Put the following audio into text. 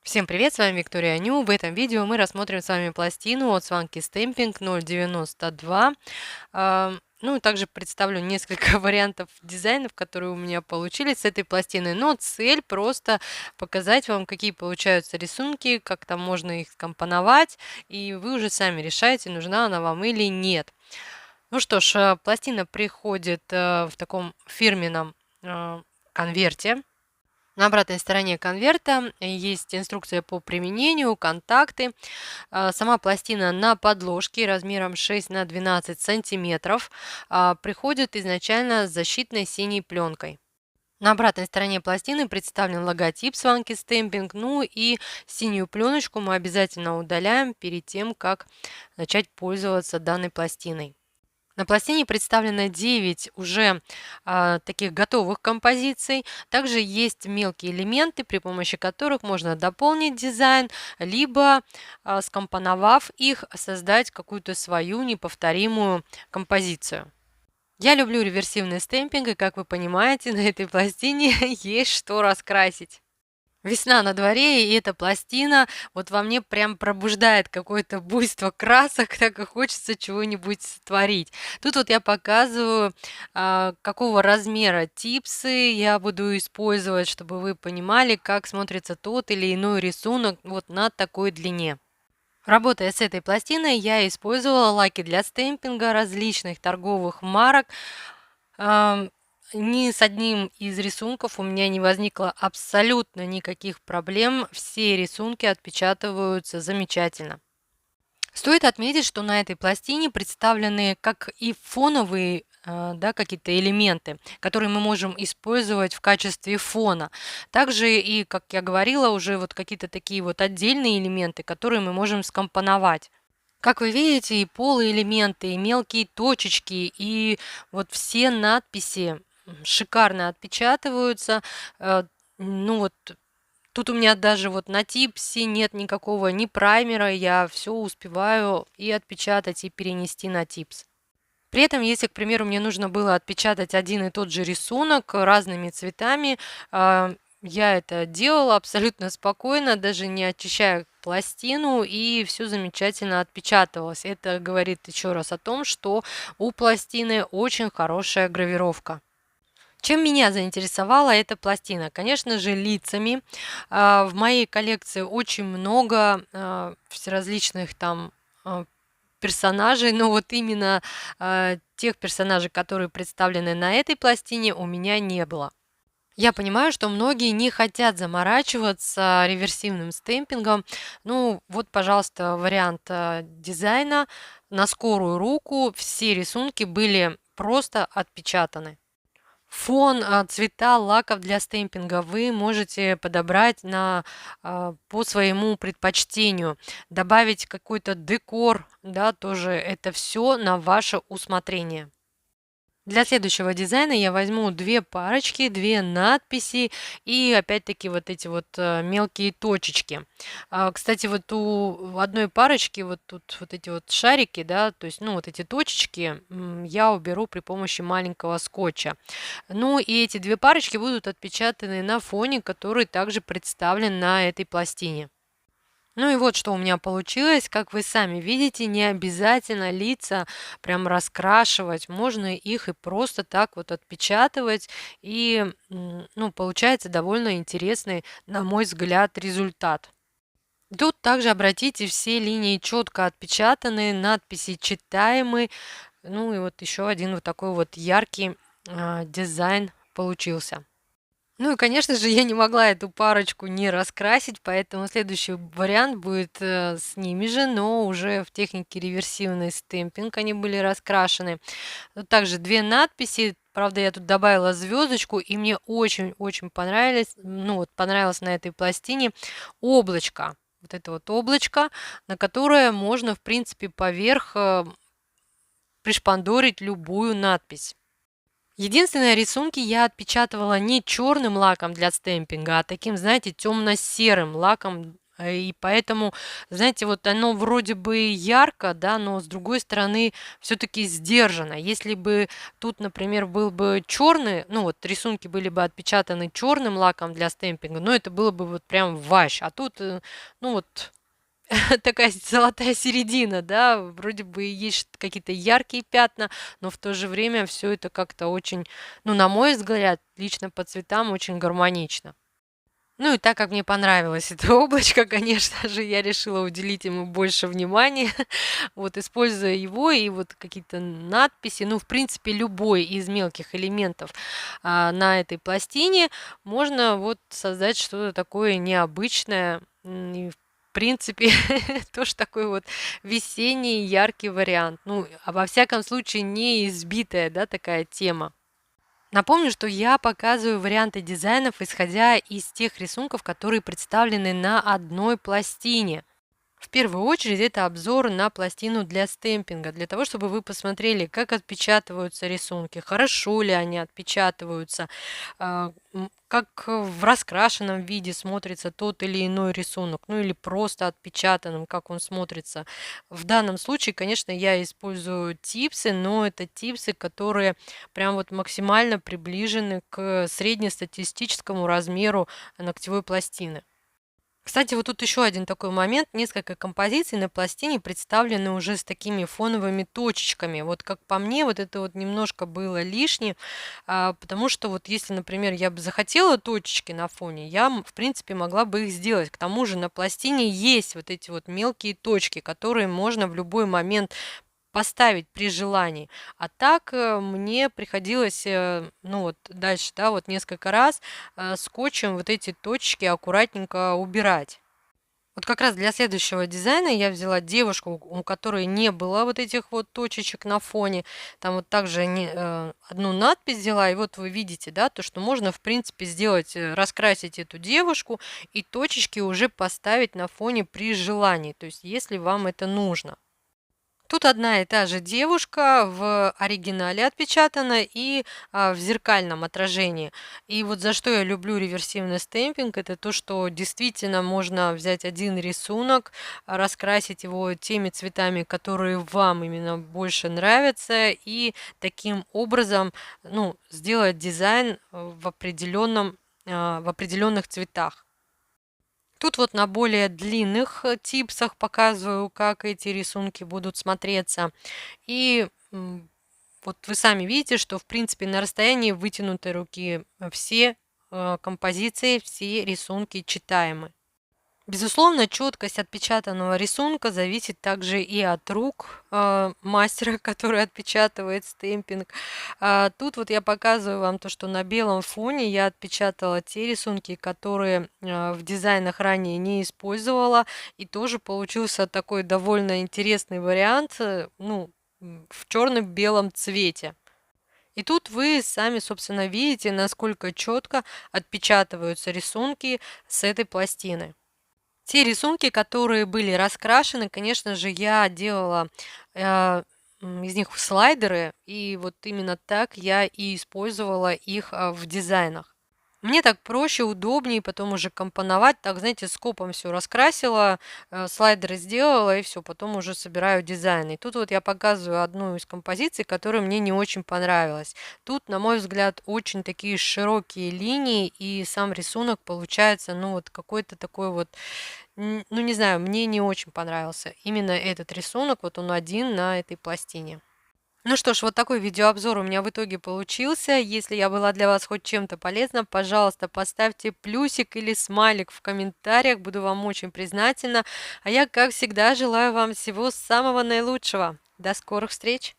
Всем привет, с вами Виктория Ню. В этом видео мы рассмотрим с вами пластину от Swanky Stamping 092. Ну и также представлю несколько вариантов дизайнов, которые у меня получились с этой пластины. Но цель просто показать вам, какие получаются рисунки, как там можно их скомпоновать, и вы уже сами решаете, нужна она вам или нет. Ну что ж, пластина приходит в таком фирменном конверте. На обратной стороне конверта есть инструкция по применению, контакты. Сама пластина на подложке размером 6 на 12 сантиметров приходит изначально с защитной синей пленкой. На обратной стороне пластины представлен логотип Swanky Stamping, ну и синюю пленочку мы обязательно удаляем перед тем, как начать пользоваться данной пластиной. На пластине представлено 9 уже таких готовых композиций. Также есть мелкие элементы, при помощи которых можно дополнить дизайн, либо скомпоновав их, создать какую-то свою неповторимую композицию. Я люблю реверсивный стемпинг, и, как вы понимаете, на этой пластине есть что раскрасить. Весна на дворе, и эта пластина вот во мне прям пробуждает какое-то буйство красок, так и хочется чего-нибудь творить. Тут вот я показываю, какого размера типсы я буду использовать, чтобы вы понимали, как смотрится тот или иной рисунок вот на такой длине. Работая с этой пластиной, я использовала лаки для стемпинга различных торговых марок. Ни с одним из рисунков у меня не возникло абсолютно никаких проблем. Все рисунки отпечатываются замечательно. Стоит отметить, что на этой пластине представлены как и фоновые да, какие-то элементы, которые мы можем использовать в качестве фона. Также и, как я говорила, уже вот какие-то такие вот отдельные элементы, которые мы можем скомпоновать. Как вы видите, и полуэлементы, и мелкие точечки, и вот все надписи шикарно отпечатываются. Ну вот тут у меня даже вот на типсе нет никакого ни праймера, я все успеваю и отпечатать, и перенести на типс. При этом, если, к примеру, мне нужно было отпечатать один и тот же рисунок разными цветами, я это делала абсолютно спокойно, даже не очищая пластину, и все замечательно отпечатывалось. Это говорит еще раз о том, что у пластины очень хорошая гравировка. Чем меня заинтересовала эта пластина? Конечно же, лицами. В моей коллекции очень много всеразличных там персонажей, но вот именно тех персонажей, которые представлены на этой пластине, у меня не было. Я понимаю, что многие не хотят заморачиваться реверсивным стемпингом. Ну, вот, пожалуйста, вариант дизайна. На скорую руку все рисунки были просто отпечатаны. Фон, цвета лаков для стемпинга вы можете подобрать по своему предпочтению. Добавить какой-то декор, да, тоже это все на ваше усмотрение. Для следующего дизайна я возьму две парочки, две надписи и опять-таки вот эти вот мелкие точечки. Кстати, вот у одной парочки вот тут вот эти вот шарики, да, то есть, ну, вот эти точечки я уберу при помощи маленького скотча. Ну, и эти две парочки будут отпечатаны на фоне, который также представлен на этой пластине. Ну и вот что у меня получилось. Как вы сами видите, не обязательно лица прям раскрашивать. Можно их и просто так вот отпечатывать. И ну, получается довольно интересный, на мой взгляд, результат. Тут также обратите, все линии четко отпечатаны, надписи читаемы. Ну и вот еще один вот такой вот яркий дизайн получился. Ну и, конечно же, я не могла эту парочку не раскрасить, поэтому следующий вариант будет с ними же, но уже в технике реверсивный стемпинг они были раскрашены. Тут также две надписи, правда, я тут добавила звездочку, и мне очень-очень понравилось, ну вот понравилось на этой пластине облачко. Вот это вот облачко, на которое можно, в принципе, поверх пришпандорить любую надпись. Единственное, рисунки я отпечатывала не черным лаком для стемпинга, а таким, знаете, темно-серым лаком И поэтому, знаете, вот оно вроде бы ярко, да, но с другой стороны все-таки сдержанно. Если бы тут, например, был бы черный, ну вот рисунки были бы отпечатаны черным лаком для стемпинга, ну это было бы вот прям ващ. А тут, ну вот такая золотая середина, да, вроде бы есть какие-то яркие пятна, но в то же время все это как-то очень, ну, на мой взгляд, лично по цветам очень гармонично. Ну и так как мне понравилось это облачко, конечно же, я решила уделить ему больше внимания, вот используя его и вот какие-то надписи, ну, в принципе, любой из мелких элементов на этой пластине можно вот создать что-то такое необычное, и в принципе, тоже такой вот весенний яркий вариант. Ну, а во всяком случае, не избитая, да, такая тема. Напомню, что я показываю варианты дизайнов, исходя из тех рисунков, которые представлены на одной пластине. В первую очередь это обзор на пластину для стемпинга, для того, чтобы вы посмотрели, как отпечатываются рисунки, хорошо ли они отпечатываются, как в раскрашенном виде смотрится тот или иной рисунок, ну или просто отпечатанным, как он смотрится. В данном случае, конечно, я использую типсы, но это типсы, которые прям вот максимально приближены к среднестатистическому размеру ногтевой пластины. Кстати, вот тут еще один такой момент. Несколько композиций на пластине представлены уже с такими фоновыми точечками. Вот как по мне, вот это вот немножко было лишнее, потому что вот если, например, я бы захотела точечки на фоне, я, в принципе, могла бы их сделать. К тому же на пластине есть вот эти вот мелкие точки, которые можно в любой момент поставить при желании. А так мне приходилось, ну вот дальше, да, вот несколько раз скотчем вот эти точки аккуратненько убирать. Вот как раз для следующего дизайна я взяла девушку, у которой не было вот этих вот точечек на фоне. Там вот также одну надпись взяла, и вот вы видите, да, то, что можно, в принципе, сделать, раскрасить эту девушку и точечки уже поставить на фоне при желании, то есть если вам это нужно. Тут одна и та же девушка в оригинале отпечатана и в зеркальном отражении. И вот за что я люблю реверсивный стемпинг, это то, что действительно можно взять один рисунок, раскрасить его теми цветами, которые вам именно больше нравятся, и таким образом, ну, сделать дизайн в определенных цветах. Тут вот на более длинных типсах показываю, как эти рисунки будут смотреться. И вот вы сами видите, что в принципе на расстоянии вытянутой руки все композиции, все рисунки читаемы. Безусловно, четкость отпечатанного рисунка зависит также и от рук мастера, который отпечатывает стемпинг. Тут вот я показываю вам то, что на белом фоне я отпечатала те рисунки, которые в дизайнах ранее не использовала. И тоже получился такой довольно интересный вариант, ну, в черно-белом цвете. И тут вы сами, собственно, видите, насколько четко отпечатываются рисунки с этой пластины. Те рисунки, которые были раскрашены, конечно же, я делала из них слайдеры, и вот именно так я и использовала их в дизайнах. Мне так проще, удобнее потом уже компоновать. Так, знаете, скопом все раскрасила, слайдеры сделала, и все, потом уже собираю дизайн. И тут вот я показываю одну из композиций, которая мне не очень понравилась. Тут, на мой взгляд, очень такие широкие линии, и сам рисунок получается, ну, вот какой-то такой вот, ну, не знаю, мне не очень понравился. Именно этот рисунок, вот он один на этой пластине. Ну что ж, вот такой видеообзор у меня в итоге получился. Если я была для вас хоть чем-то полезна, пожалуйста, поставьте плюсик или смайлик в комментариях. Буду вам очень признательна. А я, как всегда, желаю вам всего самого наилучшего. До скорых встреч!